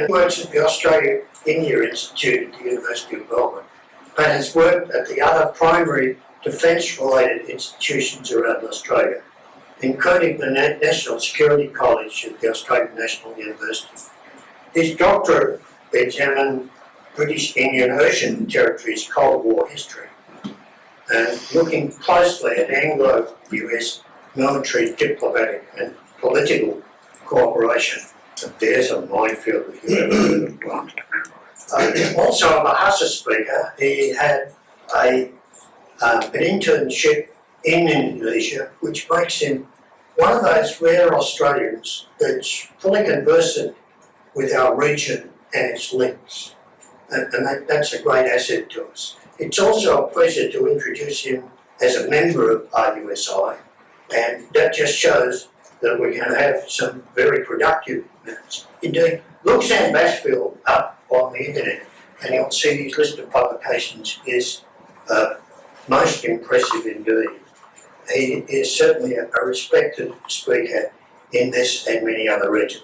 works at the Australia-India Institute at the University of Melbourne, but has worked at the other primary defence-related institutions around Australia, including the National Security College at the Australian National University. His doctorate examined British Indian Ocean Territory's Cold War history, and looking closely at Anglo-US military, diplomatic and political cooperation. There's a minefield if you've ever heard of one. Also a Bahasa speaker, he had an internship in Indonesia, which makes him one of those rare Australians that's fully conversant with our region and its links. And that's a great asset to us. It's also a pleasure to introduce him as a member of RUSI, and that just shows that we can have some very productive minutes. Indeed, look Sam Bashfield up on the internet and you'll see his list of publications is most impressive indeed. He is certainly a respected speaker in this and many other regions.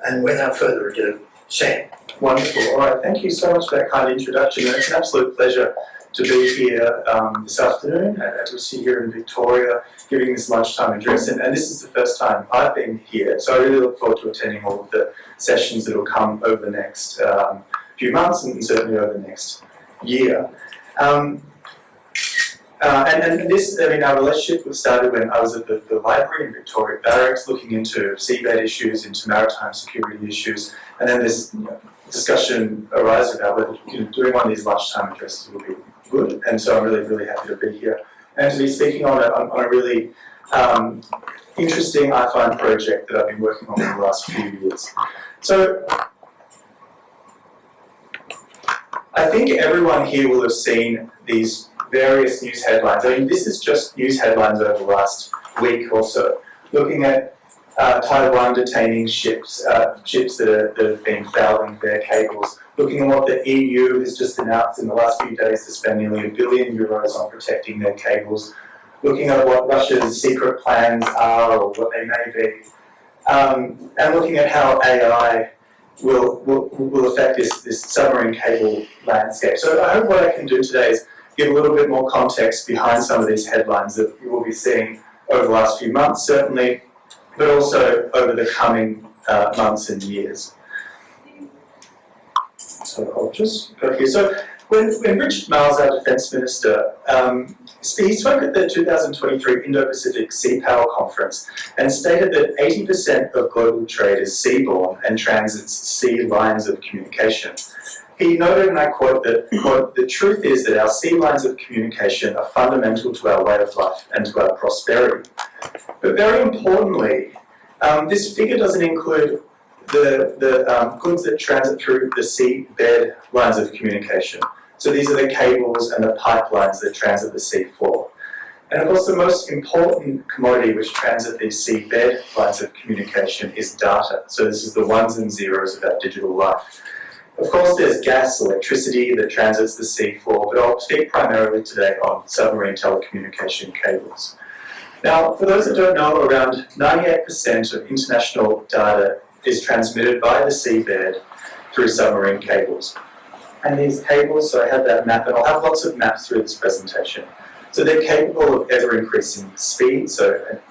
And without further ado, Sam. Wonderful. All right, thank you so much for that kind introduction. And it's an absolute pleasure to be here this afternoon at RUSI here in Victoria, giving this lunchtime address. And this is the first time I've been here, so I really look forward to attending all of the sessions that will come over the next few months and certainly over the next year. And this, I mean, our relationship was started when I was at the library in Victoria Barracks, looking into seabed issues, into maritime security issues, and then this discussion arose about whether doing one of these lunchtime addresses would be good, and so I'm really happy to be here and to be speaking on a really interesting, I find, project that I've been working on for the last few years. So I think everyone here will have seen these various news headlines. I mean, this is just news headlines over the last week or so, looking at Taiwan detaining ships that have been fouling their cables, looking at what the EU has just announced in the last few days to spend nearly €1 billion on protecting their cables, looking at what Russia's secret plans are or what they may be, and looking at how AI will affect this submarine cable landscape. So I hope what I can do today is give a little bit more context behind some of these headlines that you will be seeing over the last few months, certainly, but also over the coming months and years. So I'll just go here. So when Richard Marles, our Defence Minister, he spoke at the 2023 Indo-Pacific Sea Power Conference and stated that 80% of global trade is seaborne and transits sea lines of communication. He noted, and I quote, that, quote, "The truth is that our sea lines of communication are fundamental to our way of life and to our prosperity." But very importantly, this figure doesn't include the goods that transit through the seabed lines of communication. So these are the cables and the pipelines that transit the sea floor. And of course, the most important commodity which transit these seabed lines of communication is data. So this is the ones and zeros of our digital life. Of course, there's gas, electricity that transits the sea floor, but I'll speak primarily today on submarine telecommunication cables. Now, for those that don't know, around 98% of international data is transmitted by the seabed through submarine cables. And these cables, so I have that map, and I'll have lots of maps through this presentation. So they're capable of ever-increasing speed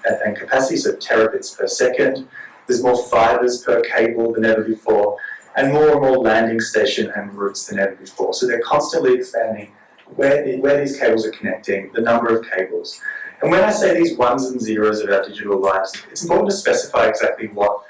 and capacity, so terabits per second. There's more fibres per cable than ever before, and more landing station and routes than ever before. So they're constantly expanding where these cables are connecting, the number of cables. And when I say these ones and zeros of our digital lives, it's important to specify exactly what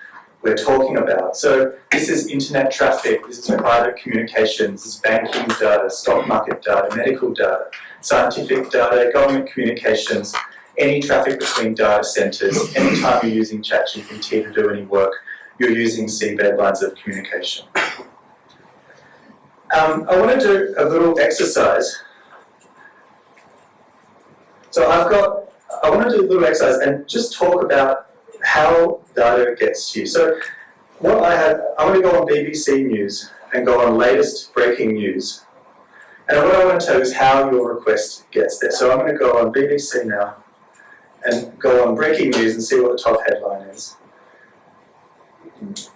we're talking about. So this is internet traffic, this is private communications, this is banking data, stock market data, medical data, scientific data, government communications, any traffic between data centres, anytime you're using ChatGPT to do any work, you're using seabed lines of communication. I want to do a little exercise. So I want to do a little exercise and just talk about how data gets to you. So what I'm going to go on BBC News and go on latest breaking news. And what I want to tell you is how your request gets there. So I'm going to go on BBC now and go on breaking news and see what the top headline is.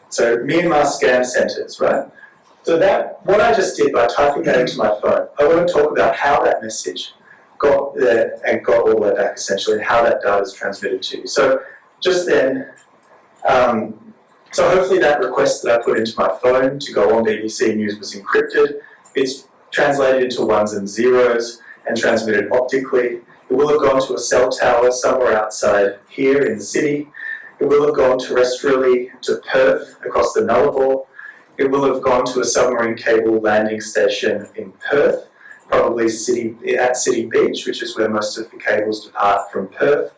So Myanmar scam centres, right? So that, what I just did by typing that into my phone, I want to talk about how that message got there and got all the way back essentially, and how that data is transmitted to you. So just then, so hopefully that request that I put into my phone to go on BBC News was encrypted. It's translated into ones and zeros and transmitted optically. It will have gone to a cell tower somewhere outside here in the city. It will have gone terrestrially to Perth across the Nullarbor. It will have gone to a submarine cable landing station in Perth, probably at City Beach, which is where most of the cables depart from Perth.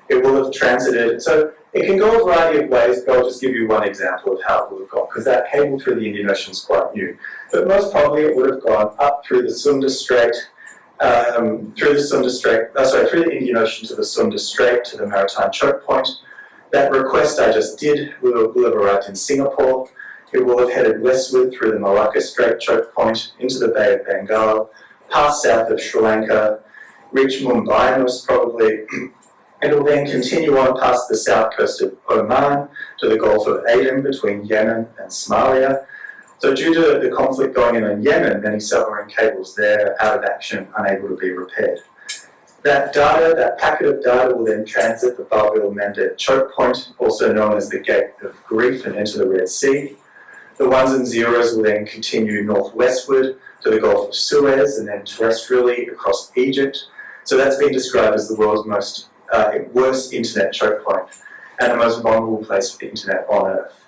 It will have transited, so it can go a variety of ways, but I'll just give you one example of how it would have gone, because that cable through the Indian Ocean is quite new. But most probably it would have gone up through the Sunda Strait, through the Indian Ocean to the Sunda Strait, to the maritime choke point. That request I just did will have arrived in Singapore. It will have headed westward through the Malacca Strait choke point into the Bay of Bengal, past south of Sri Lanka, reach Mumbai most probably. It will then continue on past the south coast of Oman to the Gulf of Aden between Yemen and Somalia. So due to the conflict going on in Yemen, many submarine cables there are out of action, unable to be repaired. That data, that packet of data will then transit the Bab-el-Mandeb choke point, also known as the Gate of Grief, and enter the Red Sea. The ones and zeros will then continue northwestward to the Gulf of Suez and then terrestrially across Egypt. So that's been described as the world's most worst internet choke point and the most vulnerable place for the internet on Earth.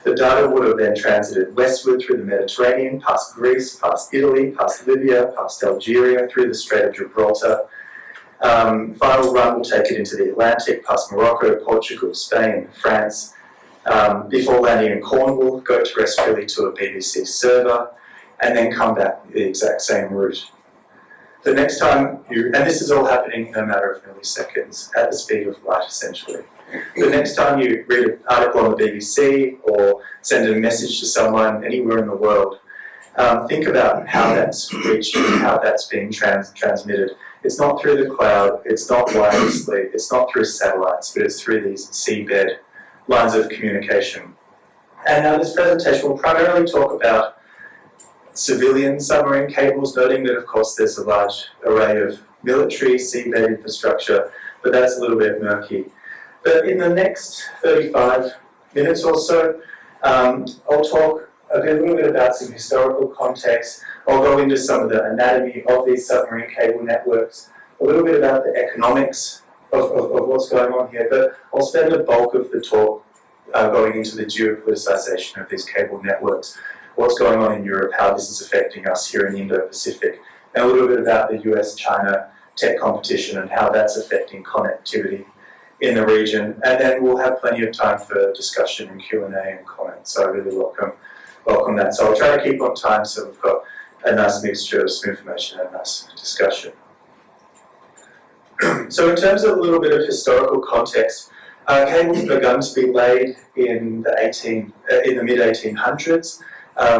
The data would have then transited westward through the Mediterranean, past Greece, past Italy, past Libya, past Algeria, through the Strait of Gibraltar. Final run will take it into the Atlantic, past Morocco, Portugal, Spain, France, before landing in Cornwall, go terrestrially to a BBC server, and then come back the exact same route. The next time and this is all happening in a matter of milliseconds, at the speed of light essentially. The next time you read an article on the BBC or send a message to someone anywhere in the world, think about how that's reached you, how that's being transmitted. It's not through the cloud, it's not wirelessly, it's not through satellites, but it's through these seabed lines of communication. And now this presentation will primarily talk about civilian submarine cables, noting that of course there's a large array of military seabed infrastructure, but that's a little bit murky. But in the next 35 minutes or so, I'll talk a little bit about some historical context. I'll go into some of the anatomy of these submarine cable networks, a little bit about the economics of what's going on here, but I'll spend the bulk of the talk going into the geopoliticization of these cable networks, what's going on in Europe, how this is affecting us here in the Indo-Pacific, and a little bit about the US-China tech competition and how that's affecting connectivity in the region. And then we'll have plenty of time for discussion and Q&A and comments, so I really welcome that. So I'll try to keep on time so we've got a nice mixture of some information and a nice discussion. So in terms of a little bit of historical context, cables began to be laid in the mid-1800s,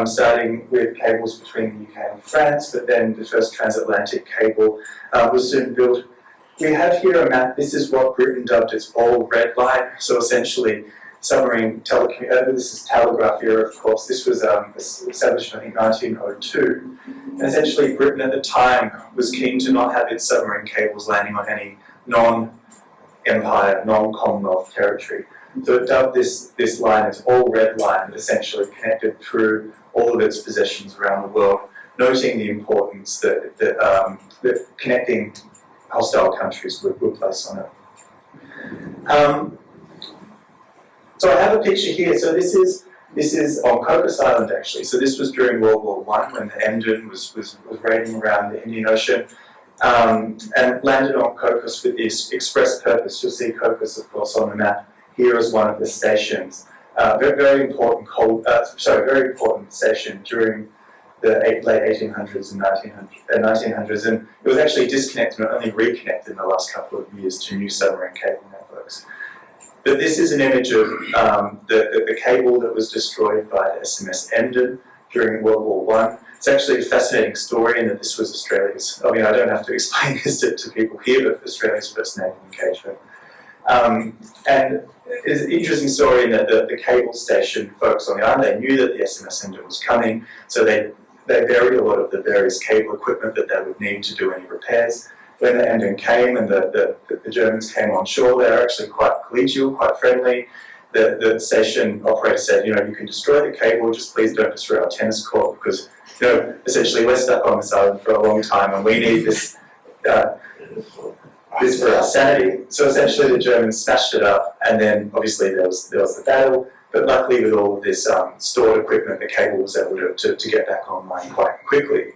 starting with cables between the UK and France, but then the first transatlantic cable was soon built. We have here a map. This is what Britain dubbed its all red line. So essentially, submarine this is telegraph era, of course. This was established in, I think, 1902. And essentially, Britain at the time was keen to not have its submarine cables landing on any non-empire, non-Commonwealth territory. So it dubbed this line as all red line that essentially connected through all of its possessions around the world, noting the importance that connecting hostile countries would place on it. So I have a picture here. So this is on Cocos Island actually. So this was during World War I when the Emden was raiding around the Indian Ocean, and landed on Cocos with this express purpose. You'll see Cocos, of course, on the map here as one of the stations. Very important station during the late 1800s and 1900s, and it was actually disconnected and only reconnected in the last couple of years to new submarine cable networks. But this is an image of the cable that was destroyed by the SMS Emden during World War I. It's actually a fascinating story in that this was Australia's, I mean, I don't have to explain this to people here, but Australia's first naval engagement. And it's an interesting story in that the cable station folks on the island, they knew that the SMS sender was coming, so they buried a lot of the various cable equipment that they would need to do any repairs. When the engine came and the Germans came on shore, they were actually quite collegial, quite friendly. The station operator said, you can destroy the cable, just please don't destroy our tennis court, because essentially we're stuck on this island for a long time and we need this for our sanity. So essentially the Germans smashed it up, and then obviously there was the battle, but luckily with all of this stored equipment, the cable was able to get back online quite quickly.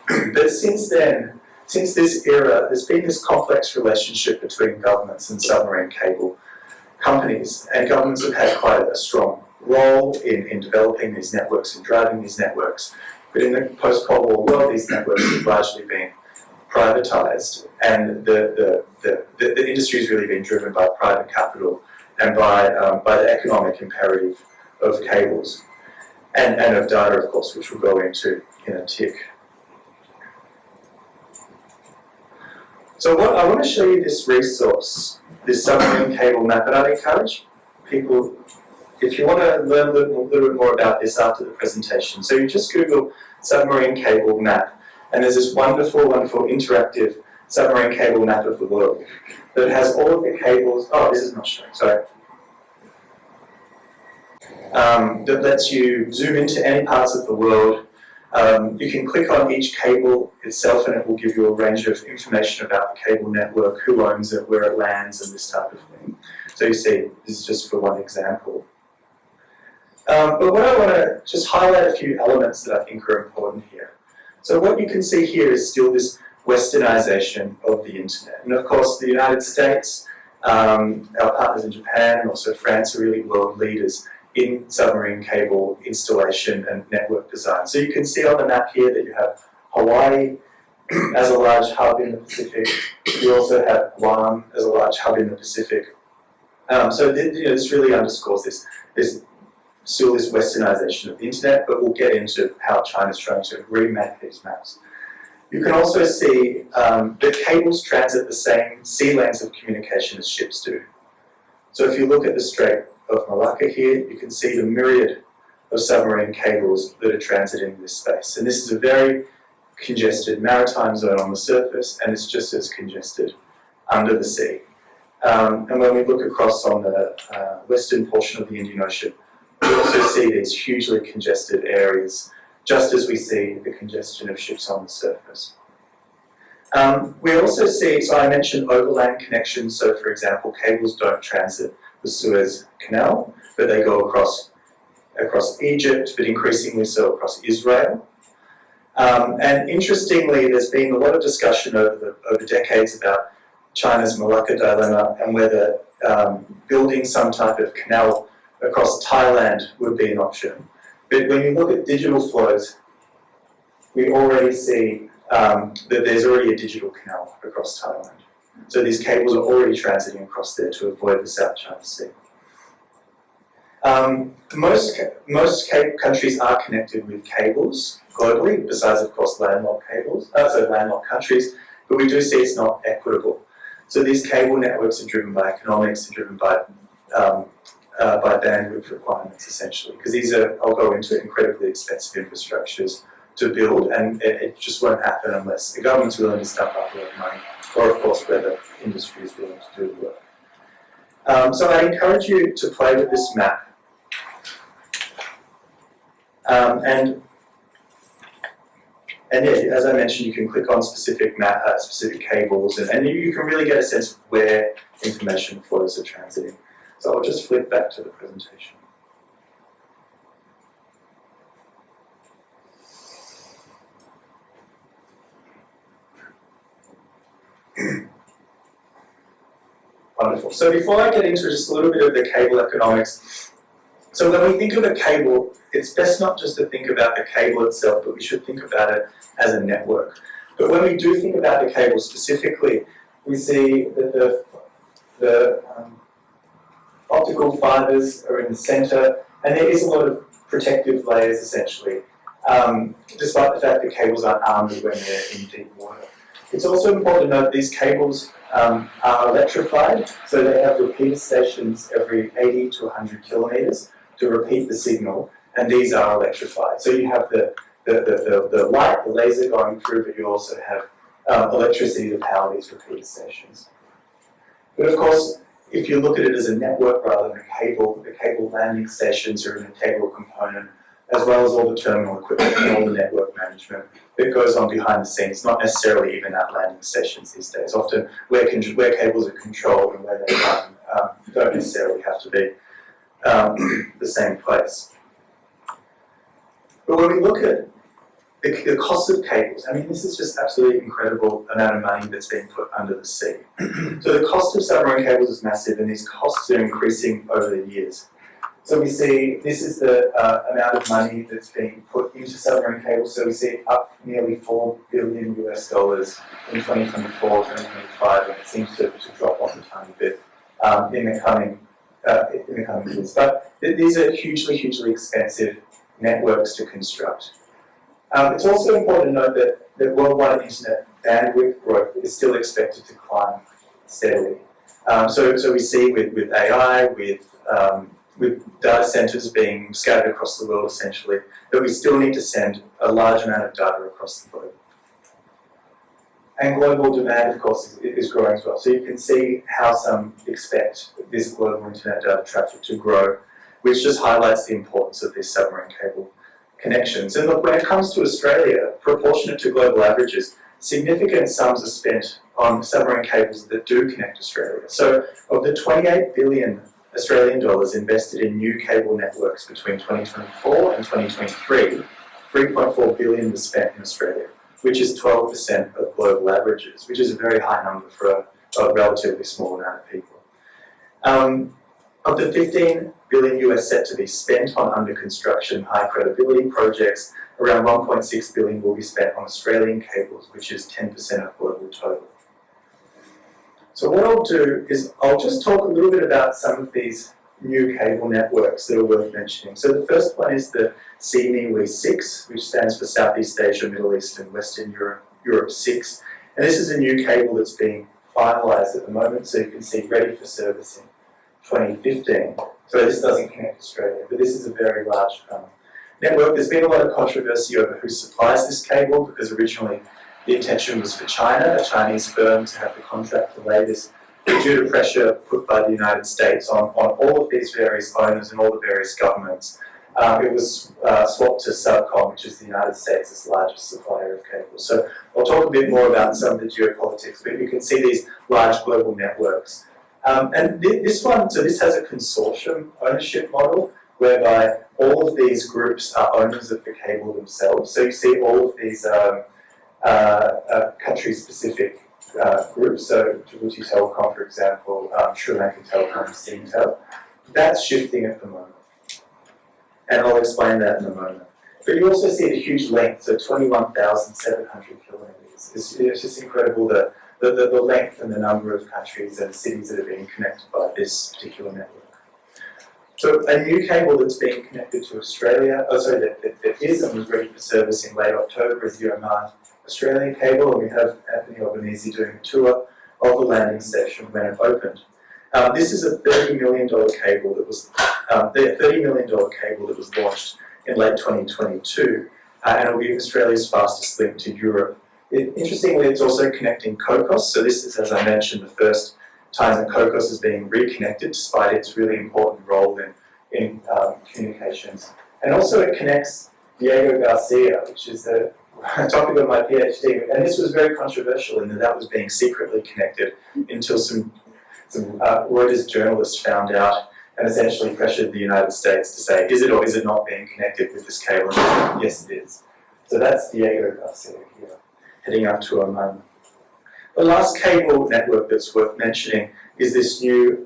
But since then, since this era, there's been this complex relationship between governments and submarine cable companies, and governments have had quite a strong role in developing these networks and driving these networks. But in the post-Cold War world, these networks have largely been privatised, and the industry has really been driven by private capital and by the economic imperative of cables and of data, of course, which we'll go into in a tick. So I want to show you this resource, this submarine cable map, and I'd encourage people, if you want to learn a little bit more about this after the presentation, so you just Google submarine cable map, and there's this wonderful, wonderful interactive submarine cable map of the world that has all of the cables. Oh, this is not showing, sorry. That lets you zoom into any parts of the world. You can click on each cable itself and it will give you a range of information about the cable network, who owns it, where it lands, and this type of thing. So you see, this is just for one example. But what I want to just highlight a few elements that I think are important here. So what you can see here is still this westernization of the internet. And of course, the United States, our partners in Japan and also France are really world leaders in submarine cable installation and network design. So you can see on the map here that you have Hawaii as a large hub in the Pacific. You also have Guam as a large hub in the Pacific. So this really underscores this westernization of the internet, but we'll get into how China's trying to remap these maps. You can also see that cables transit the same sea lanes of communication as ships do. So if you look at the Strait of Malacca here, you can see the myriad of submarine cables that are transiting this space. And this is a very congested maritime zone on the surface, and it's just as congested under the sea. And when we look across on the western portion of the Indian Ocean, we also see these hugely congested areas, just as we see the congestion of ships on the surface. We also see, so I mentioned overland connections, so for example, cables don't transit the Suez Canal, but they go across Egypt, but increasingly so across Israel. And interestingly, there's been a lot of discussion over decades about China's Malacca dilemma and whether building some type of canal across Thailand would be an option. But when you look at digital flows, we already see that there's already a digital canal across Thailand. So these cables are already transiting across there to avoid the South China Sea. Most countries are connected with cables globally, besides of course landlocked countries, but we do see it's not equitable. So these cable networks are driven by economics and driven by bandwidth requirements essentially, because these are, I'll go into, incredibly expensive infrastructures to build, and it just won't happen unless the government's willing to step up a lot of money, or of course where the industry is willing to do the work. So I encourage you to play with this map. And yeah, as I mentioned, you can click on specific cables, and you can really get a sense of where information flows are transiting. So I'll just flip back to the presentation. Wonderful. So before I get into just a little bit of the cable economics, so when we think of a cable, it's best not just to think about the cable itself, but we should think about it as a network. But when we do think about the cable specifically, we see that the optical fibers are in the center, and there is a lot of protective layers essentially, despite the fact that cables aren't armed when they're in deep water. It's also important to note these cables are electrified, so they have repeater stations every 80 to 100 kilometres to repeat the signal, and these are electrified. So you have the light, the laser going through, but you also have electricity to power these repeater stations. But of course, if you look at it as a network rather than a cable, the cable landing stations are an integral component, as well as all the terminal equipment and all the network management that goes on behind the scenes, not necessarily even at landing stations these days. Often where cables are controlled and where they run don't necessarily have to be the same place. But when we look at the cost of cables, I mean, this is just absolutely incredible amount of money that's being put under the sea. So the cost of submarine cables is massive, and these costs are increasing over the years. So we see this is the amount of money that's being put into submarine cables. So we see up nearly $4 billion in 2024, 2025, and it seems to drop off a tiny bit in the coming years. But these are hugely, hugely expensive networks to construct. It's also important to note that worldwide internet bandwidth growth is still expected to climb steadily. So we see with AI, with data centres being scattered across the world essentially, that we still need to send a large amount of data across the globe. And global demand, of course, is growing as well. So you can see how some expect this global internet data traffic to grow, which just highlights the importance of these submarine cable connections. And look, when it comes to Australia, proportionate to global averages, significant sums are spent on submarine cables that do connect Australia. So of the 28 billion Australian dollars invested in new cable networks between 2024 and 2023, 3.4 billion was spent in Australia, which is 12% of global averages, which is a very high number for a relatively small amount of people. Of the 15 billion set to be spent on under construction high credibility projects, around 1.6 billion will be spent on Australian cables, which is 10% of global total. So what I'll do is I'll just talk a little bit about some of these new cable networks that are worth mentioning. So the first one is the SeaMe 6, which stands for Southeast Asia, Middle East and Western Europe 6. And this is a new cable that's being finalised at the moment, so you can see ready for service in 2015. So this doesn't connect Australia, but this is a very large network. There's been a lot of controversy over who supplies this cable, because originally the intention was for China, a Chinese firm, to have the contract to lay this. But due to pressure put by the United States on all of these various owners and all the various governments, it was swapped to Subcom, which is the United States' largest supplier of cables. So I'll talk a bit more about some of the geopolitics, but you can see these large global networks. And this one, so this has a consortium ownership model, whereby all of these groups are owners of the cable themselves. So you see all of these country-specific groups, so Djibouti Telecom, for example, Sri Lanka Telecom, Singtel. That's shifting at the moment. And I'll explain that in a moment. But you also see the huge length, so 21,700 kilometres. It's just incredible the length and the number of countries and cities that are being connected by this particular network. So a new cable that's being connected to Australia, that is and was ready for service in late October, is the Oman Australian cable, and we have Anthony Albanese doing a tour of the landing station when it opened. This is a $30 million cable that was launched in late 2022, and it will be Australia's fastest link to Europe. Interestingly, it's also connecting COCOS, so this is, as I mentioned, the first time that COCOS is being reconnected, despite its really important role in communications. And also it connects Diego Garcia, which is the topic of my PhD, and this was very controversial in that was being secretly connected until some Reuters journalists found out and essentially pressured the United States to say, is it or is it not being connected with this cable? And yes, it is. So that's Diego Garcia here, heading up to Oman. The last cable network that's worth mentioning is this new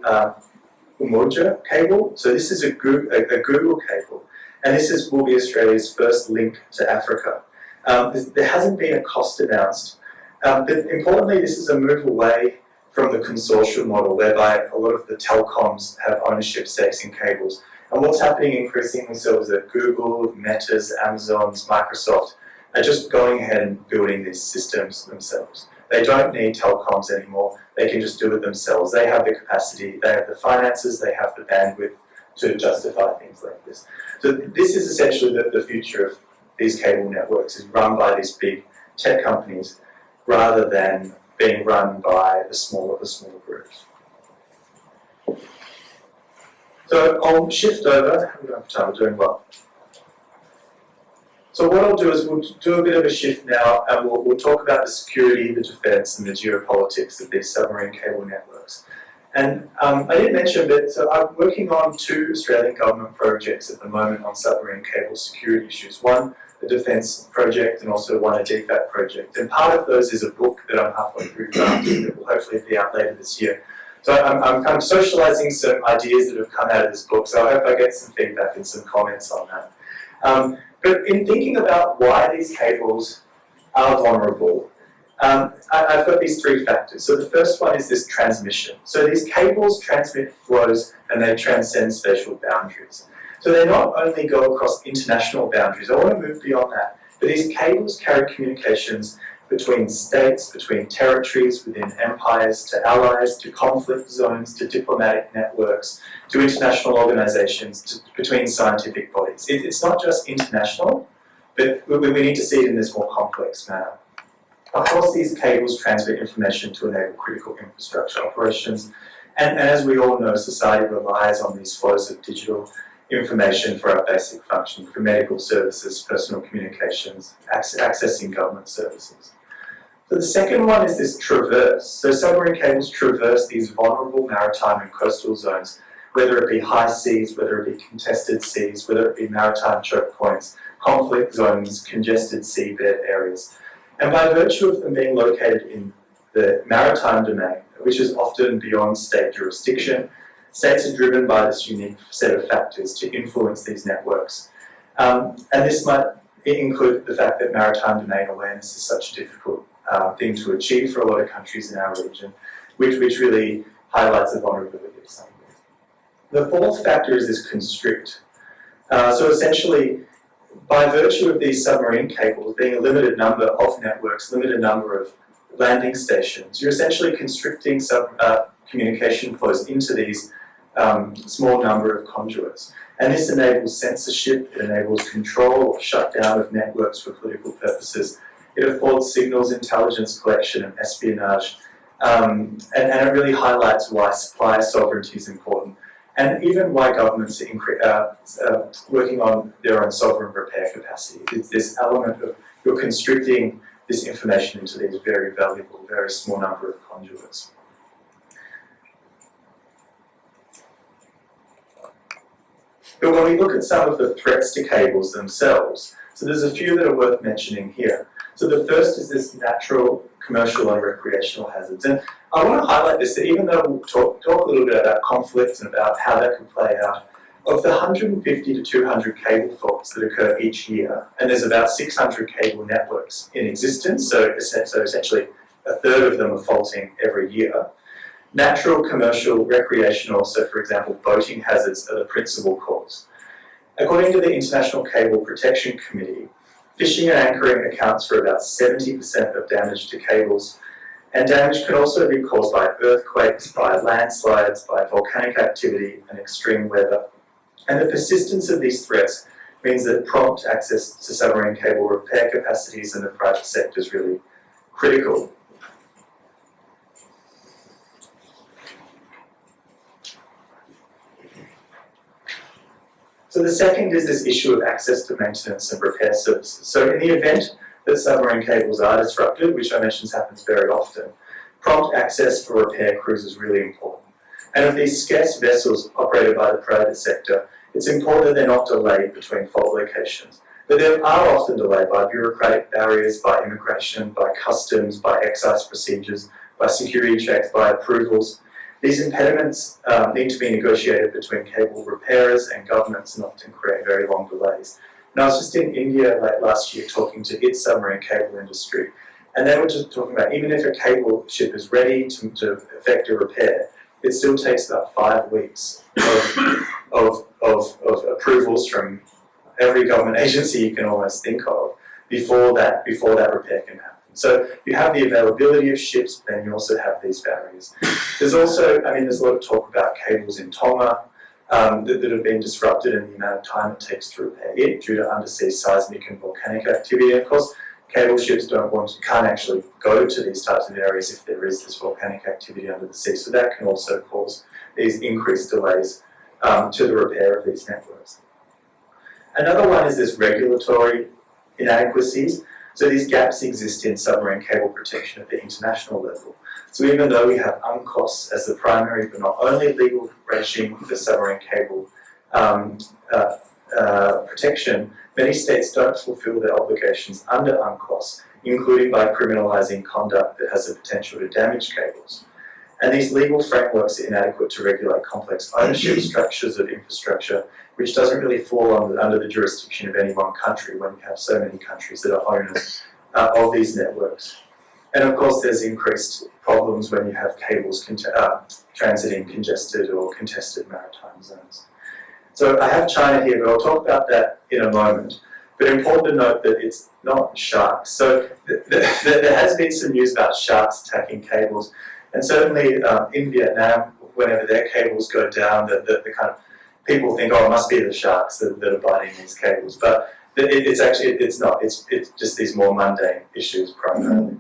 Umoja cable. So this is a Google cable, and this will be Australia's first link to Africa. There hasn't been a cost announced, but importantly, this is a move away from the consortium model, whereby a lot of the telecoms have ownership stakes in cables. And what's happening increasingly so is that Google, Meta's, Amazon's, Microsoft are just going ahead and building these systems themselves. They don't need telecoms anymore. They can just do it themselves. They have the capacity, they have the finances, they have the bandwidth to justify things like this. So this is essentially the future of these cable networks, is run by these big tech companies rather than being run by the smaller groups. So I'll shift over. We don't have time, we're doing well. So what I'll do is we'll do a bit of a shift now, and we'll talk about the security, the defence and the geopolitics of these submarine cable networks. And I didn't mention, but so I'm working on 2 Australian government projects at the moment on submarine cable security issues. One, the defence project, and also one, a DFAT project. And part of those is a book that I'm halfway through drafting that will hopefully be out later this year. So I'm kind of socialising some ideas that have come out of this book, so I hope I get some feedback and some comments on that. But in thinking about why these cables are vulnerable, I've got these 3 factors. So the first one is this transmission. So these cables transmit flows and they transcend spatial boundaries. So they not only go across international boundaries, I want to move beyond that, but these cables carry communications between states, between territories, within empires, to allies, to conflict zones, to diplomatic networks, to international organisations, between scientific bodies. It's not just international, but we need to see it in this more complex manner. Of course, these cables transmit information to enable critical infrastructure operations, and as we all know, society relies on these flows of digital information for our basic functions, for medical services, personal communications, accessing government services. So the second one is this traverse. So submarine cables traverse these vulnerable maritime and coastal zones, whether it be high seas, whether it be contested seas, whether it be maritime choke points, conflict zones, congested seabed areas. And by virtue of them being located in the maritime domain, which is often beyond state jurisdiction, states are driven by this unique set of factors to influence these networks. And this might include the fact that maritime domain awareness is such a difficult thing to achieve for a lot of countries in our region, which really highlights the vulnerability of some of these. The fourth factor is this constrict. So essentially, by virtue of these submarine cables being a limited number of networks, limited number of landing stations, you're essentially constricting communication flows into these small number of conduits. And this enables censorship, it enables control or shutdown of networks for political purposes. It affords signals intelligence collection and espionage, and it really highlights why supply sovereignty is important, and even why governments are working on their own sovereign repair capacity. It's this element of you're constricting this information into these very valuable, very small number of conduits. But when we look at some of the threats to cables themselves, so there's a few that are worth mentioning here. So the first is this natural, commercial and recreational hazards. And I want to highlight this, that even though we'll talk a little bit about conflicts and about how that can play out, of the 150 to 200 cable faults that occur each year, and there's about 600 cable networks in existence, so essentially a third of them are faulting every year. Natural, commercial, recreational, so for example, boating hazards are the principal cause. According to the International Cable Protection Committee, fishing and anchoring accounts for about 70% of damage to cables, and damage can also be caused by earthquakes, by landslides, by volcanic activity and extreme weather. And the persistence of these threats means that prompt access to submarine cable repair capacities in the private sector is really critical. So the second is this issue of access to maintenance and repair services. So in the event that submarine cables are disrupted, which I mentioned happens very often, prompt access for repair crews is really important. And of these scarce vessels operated by the private sector, it's important that they're not delayed between fault locations. But they are often delayed by bureaucratic barriers, by immigration, by customs, by excise procedures, by security checks, by approvals. These impediments need to be negotiated between cable repairers and governments and often create very long delays. And I was just in India late last year talking to its submarine cable industry, and they were just talking about even if a cable ship is ready to effect a repair, it still takes about 5 weeks of approvals from every government agency you can almost think of before that repair can happen. So you have the availability of ships, but then you also have these barriers. There's also, there's a lot of talk about cables in Tonga that have been disrupted and the amount of time it takes to repair it due to undersea seismic and volcanic activity. Of course, cable ships can't actually go to these types of areas if there is this volcanic activity under the sea. So that can also cause these increased delays to the repair of these networks. Another one is this regulatory inadequacies. So these gaps exist in submarine cable protection at the international level. So even though we have UNCLOS as the primary but not only legal regime for submarine cable protection, many states don't fulfil their obligations under UNCLOS, including by criminalising conduct that has the potential to damage cables. And these legal frameworks are inadequate to regulate complex ownership structures of infrastructure, which doesn't really fall under the jurisdiction of any one country when you have so many countries that are owners of these networks. And of course, there's increased problems when you have cables transiting congested or contested maritime zones. So I have China here, but I'll talk about that in a moment. But important to note that it's not sharks. So there has been some news about sharks attacking cables. And certainly in Vietnam, whenever their cables go down, the kind of people think, oh, it must be the sharks that are biting these cables. But it's not. It's just these more mundane issues primarily.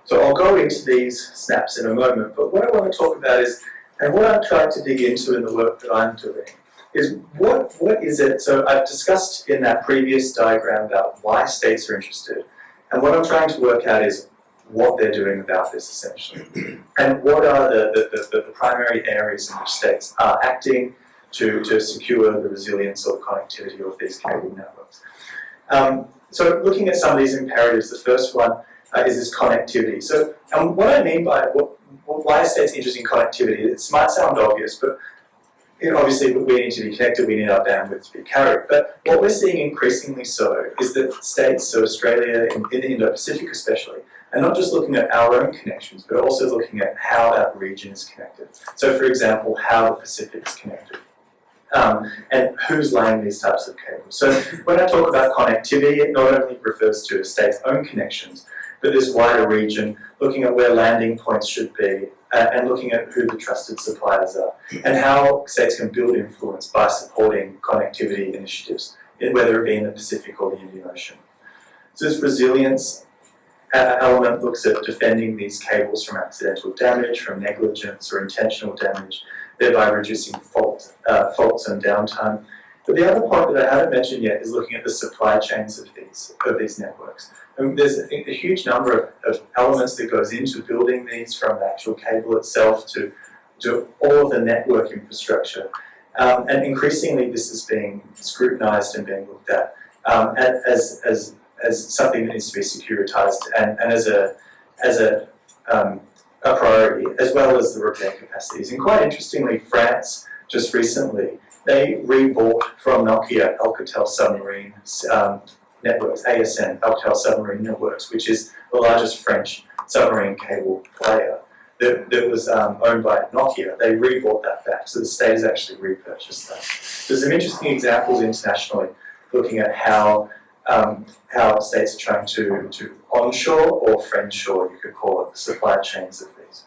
So I'll go into these snaps in a moment, but what I want to talk about is, and what I'm trying to dig into in the work that I'm doing, is what is it? So I've discussed in that previous diagram about why states are interested, and what I'm trying to work out is what they're doing about this essentially, and what are the primary areas in which states are acting to secure the resilience or the connectivity of these cable networks. So looking at some of these imperatives, the first one is this connectivity. So what I mean by why are states interested in connectivity? It might sound obvious, but obviously we need to be connected, we need our bandwidth to be carried. But what we're seeing increasingly so is that states, so Australia, in the Indo-Pacific especially, are not just looking at our own connections, but also looking at how that region is connected. So for example, how the Pacific is connected. And who's laying these types of cables. So when I talk about connectivity, it not only refers to a state's own connections, but this wider region, looking at where landing points should be, and looking at who the trusted suppliers are, and how states can build influence by supporting connectivity initiatives, whether it be in the Pacific or the Indian Ocean. So this resilience element looks at defending these cables from accidental damage, from negligence or intentional damage, thereby reducing faults and downtime. But the other point that I haven't mentioned yet is looking at the supply chains of these networks. And there's a huge number of elements that goes into building these, from the actual cable itself to all of the network infrastructure. And increasingly this is being scrutinised and being looked at as something that needs to be securitized and as a priority, as well as the repair capacities. And quite interestingly, France just recently, they rebought from Nokia Alcatel Submarine Networks, ASN, Alcatel Submarine Networks, which is the largest French submarine cable player that was owned by Nokia. They rebought that back, so the state has actually repurchased that. There's some interesting examples internationally looking at how states are trying to onshore or friendshore, you could call it, the supply chains of these.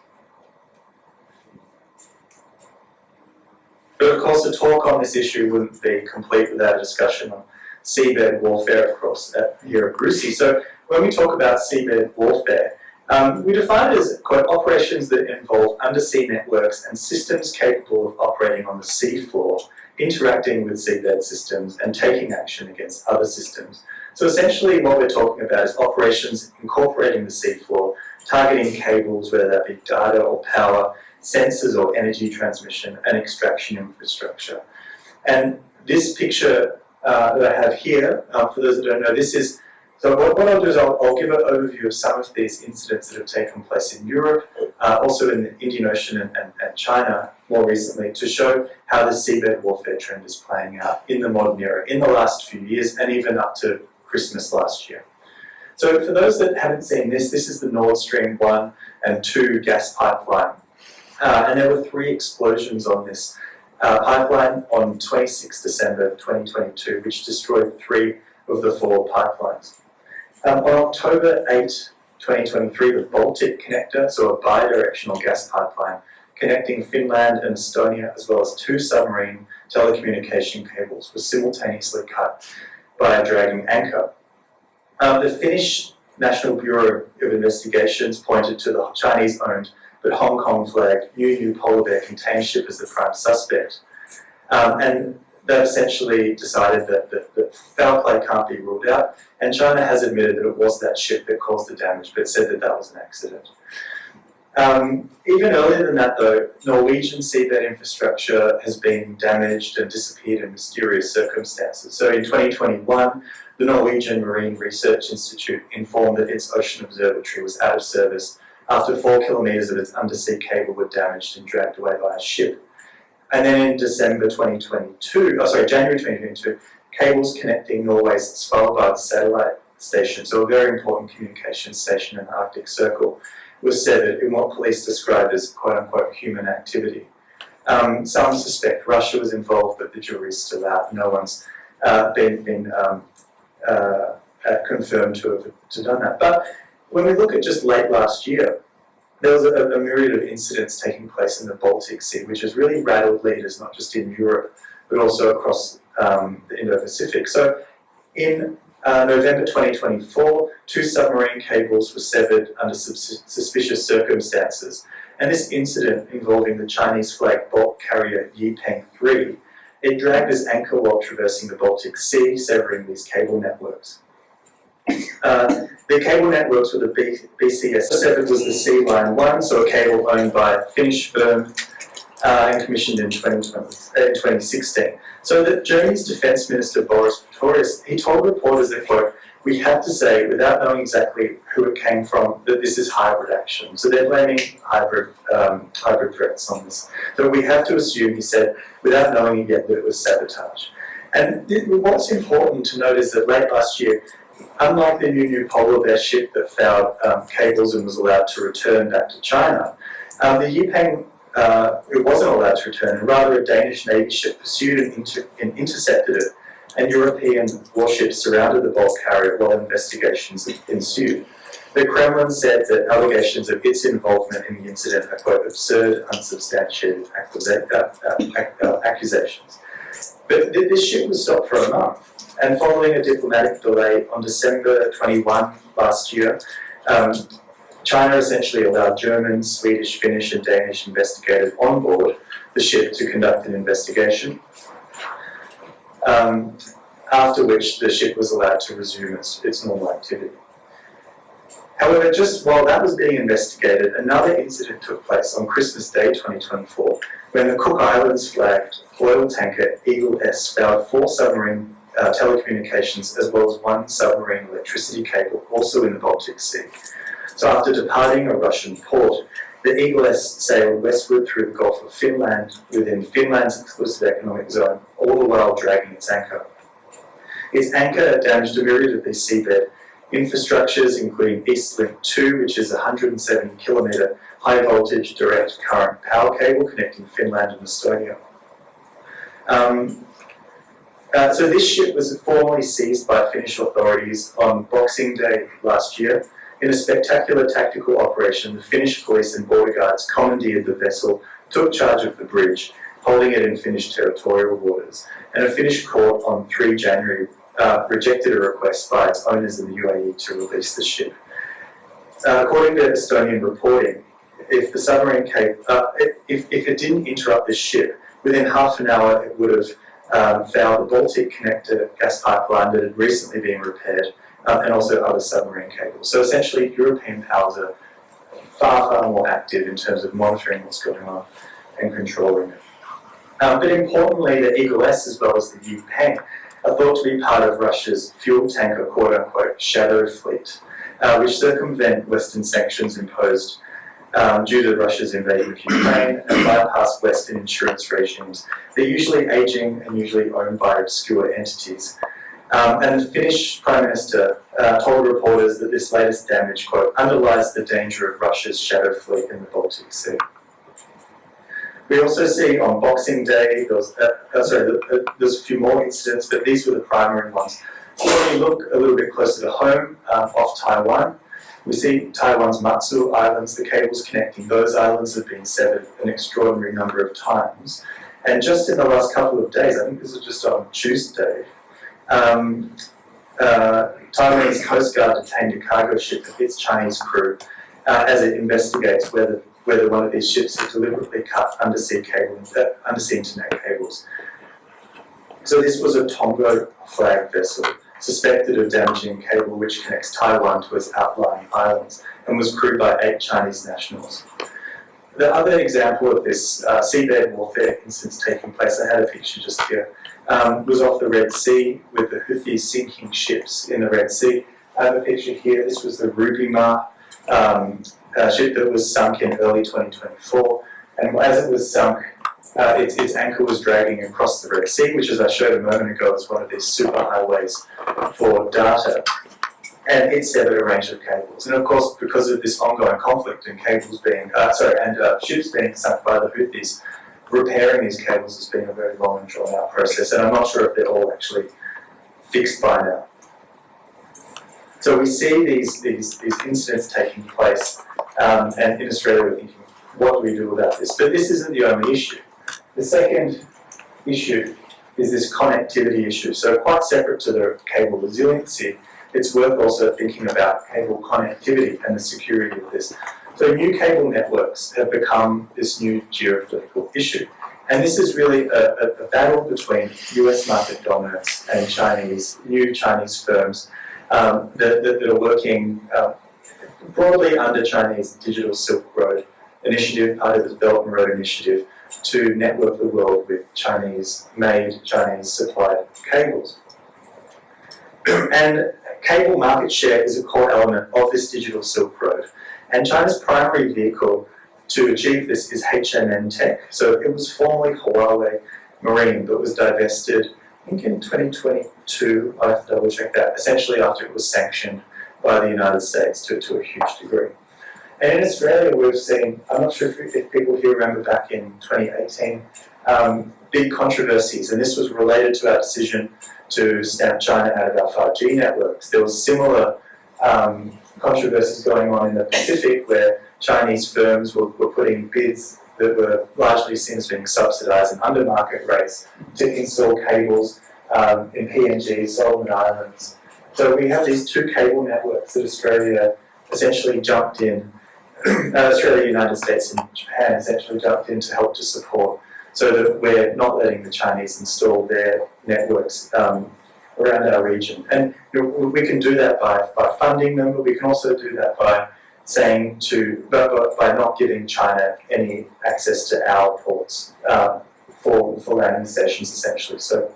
But of course, the talk on this issue wouldn't be complete without a discussion on seabed warfare, of course, here at RUSI. So when we talk about seabed warfare, we define it as operations that involve undersea networks and systems capable of operating on the sea floor, interacting with seabed systems and taking action against other systems. So essentially what we're talking about is operations incorporating the seafloor, targeting cables, whether that be data or power, sensors or energy transmission, and extraction infrastructure. And this picture that I have here, for those that don't know, this is, so what I'll do is I'll give an overview of some of these incidents that have taken place in Europe, also in the Indian Ocean and China more recently, to show how the seabed warfare trend is playing out in the modern era, in the last few years, and even up to Christmas last year. So for those that haven't seen this, this is the Nord Stream 1 and 2 gas pipeline And there were 3 explosions on this pipeline on 26 December 2022, which destroyed 3 of the 4 pipelines. On October 8, 2023, the Baltic Connector, so a bi-directional gas pipeline connecting Finland and Estonia, as well as 2 submarine telecommunication cables, was simultaneously cut by a dragging anchor. The Finnish National Bureau of Investigations pointed to the Chinese-owned but Hong Kong-flagged New polar bear container ship as the prime suspect. And they've essentially decided that foul play can't be ruled out, and China has admitted that it was that ship that caused the damage, but said that that was an accident. Even earlier than that, though, Norwegian seabed infrastructure has been damaged and disappeared in mysterious circumstances. So in 2021, the Norwegian Marine Research Institute informed that its ocean observatory was out of service after 4 kilometres of its undersea cable were damaged and dragged away by a ship. And then in January 2022, cables connecting Norway's Svalbard satellite station, so a very important communications station in the Arctic Circle, was severed in what police described as quote-unquote human activity. Some suspect Russia was involved, but the jury's still out. No one's been confirmed to have done that. But when we look at just late last year, there was a myriad of incidents taking place in the Baltic Sea, which has really rattled leaders not just in Europe, but also across the Indo-Pacific. So in November 2024, 2 submarine cables were severed under suspicious circumstances. And this incident involving the Chinese-flagged bulk carrier Yipeng 3, it dragged its anchor while traversing the Baltic Sea, severing these cable networks. The cable networks with the BCS severed was the Sea Line 1, so a cable owned by a Finnish firm and commissioned in 2016. So that Germany's Defence Minister Boris Pistorius, he told reporters that, quote, "We have to say, without knowing exactly who it came from, that this is hybrid action." So they're blaming hybrid threats on this. So we have to assume, he said, without knowing yet, that it was sabotage. And what's important to note is that late last year, unlike the new polar bear ship that fouled cables and was allowed to return back to China, the Yipeng it wasn't allowed to return, and rather a Danish Navy ship pursued and intercepted it, and European warships surrounded the bulk carrier while investigations ensued. The Kremlin said that allegations of its involvement in the incident are, quote, "absurd, unsubstantiated accusations." But this ship was stopped for a month, and following a diplomatic delay on December 21 last year, China essentially allowed German, Swedish, Finnish and Danish investigators on board the ship to conduct an investigation, after which the ship was allowed to resume its normal activity. However, just while that was being investigated, another incident took place on Christmas Day 2024, when the Cook Islands flagged oil tanker Eagle S fouled 4 submarine telecommunications as well as 1 submarine electricity cable, also in the Baltic Sea. So after departing a Russian port, the Eagle S sailed westward through the Gulf of Finland, within Finland's exclusive economic zone, all the while dragging its anchor. Its anchor damaged a myriad of these seabed infrastructures, including Eastlink 2, which is a 170-kilometre high-voltage direct current power cable connecting Finland and Estonia. So this ship was formally seized by Finnish authorities on Boxing Day last year. In a spectacular tactical operation, the Finnish police and border guards commandeered the vessel, took charge of the bridge, holding it in Finnish territorial waters, and a Finnish court on 3 January rejected a request by its owners in the UAE to release the ship. According to Estonian reporting, if the submarine cable, if it didn't interrupt this ship, within half an hour it would have fouled the Baltic Connector gas pipeline that had recently been repaired, and also other submarine cables. So essentially, European powers are far more active in terms of monitoring what's going on and controlling it. But importantly, the Eagle S as well as the Yipeng are thought to be part of Russia's fuel tanker quote-unquote shadow fleet, which circumvent Western sanctions imposed due to Russia's invasion of Ukraine and bypass Western insurance regimes. They're usually aging and usually owned by obscure entities. And the Finnish Prime Minister told reporters that this latest damage, quote, underlies the danger of Russia's shadow fleet in the Baltic Sea. We also see on Boxing Day, there's a few more incidents, but these were the primary ones. When we look a little bit closer to home, off Taiwan, we see Taiwan's Matsu Islands, the cables connecting those islands have been severed an extraordinary number of times. And just in the last couple of days, I think this was just on Tuesday, Taiwanese Coast Guard detained a cargo ship with its Chinese crew as it investigates whether one of these ships had deliberately cut undersea internet cables. So this was a Tonga flag vessel suspected of damaging a cable which connects Taiwan to its outlying islands and was crewed by 8 Chinese nationals. The other example of this seabed warfare incident taking place, I had a picture just here, was off the Red Sea with the Houthis sinking ships in the Red Sea. I have a picture here. This was the Rubimar ship that was sunk in early 2024, and as it was sunk, its anchor was dragging across the Red Sea, which, as I showed a moment ago, is one of these superhighways for data, and it severed a range of cables. And of course, because of this ongoing conflict and ships being sunk by the Houthis, repairing these cables has been a very long and drawn-out process, and I'm not sure if they're all actually fixed by now. So we see these incidents taking place, and in Australia we're thinking, what do we do about this? But this isn't the only issue. The second issue is this connectivity issue. So quite separate to the cable resiliency, it's worth also thinking about cable connectivity and the security of this. So new cable networks have become this new geopolitical issue. And this is really a battle between US market dominance and new Chinese firms that are working broadly under Chinese Digital Silk Road Initiative, part of the Belt and Road Initiative, to network the world with Chinese-made, Chinese-supplied cables. And cable market share is a core element of this Digital Silk Road. And China's primary vehicle to achieve this is HMN Tech. So it was formerly Huawei Marine, but was divested, I think in 2022, I have to double check that, essentially after it was sanctioned by the United States to a huge degree. And in Australia, we've seen, I'm not sure if people here remember back in 2018, big controversies, and this was related to our decision to stamp China out of our 5G networks. There was similar controversies going on in the Pacific where Chinese firms were putting bids that were largely seen as being subsidised and under market rates to install cables in PNG, Solomon Islands. So we have these 2 cable networks that Australia essentially jumped in, Australia, United States and Japan essentially jumped in to help to support, so that we're not letting the Chinese install their networks around our region. And we can do that by funding them, but we can also do that by by not giving China any access to our ports for landing stations, essentially. So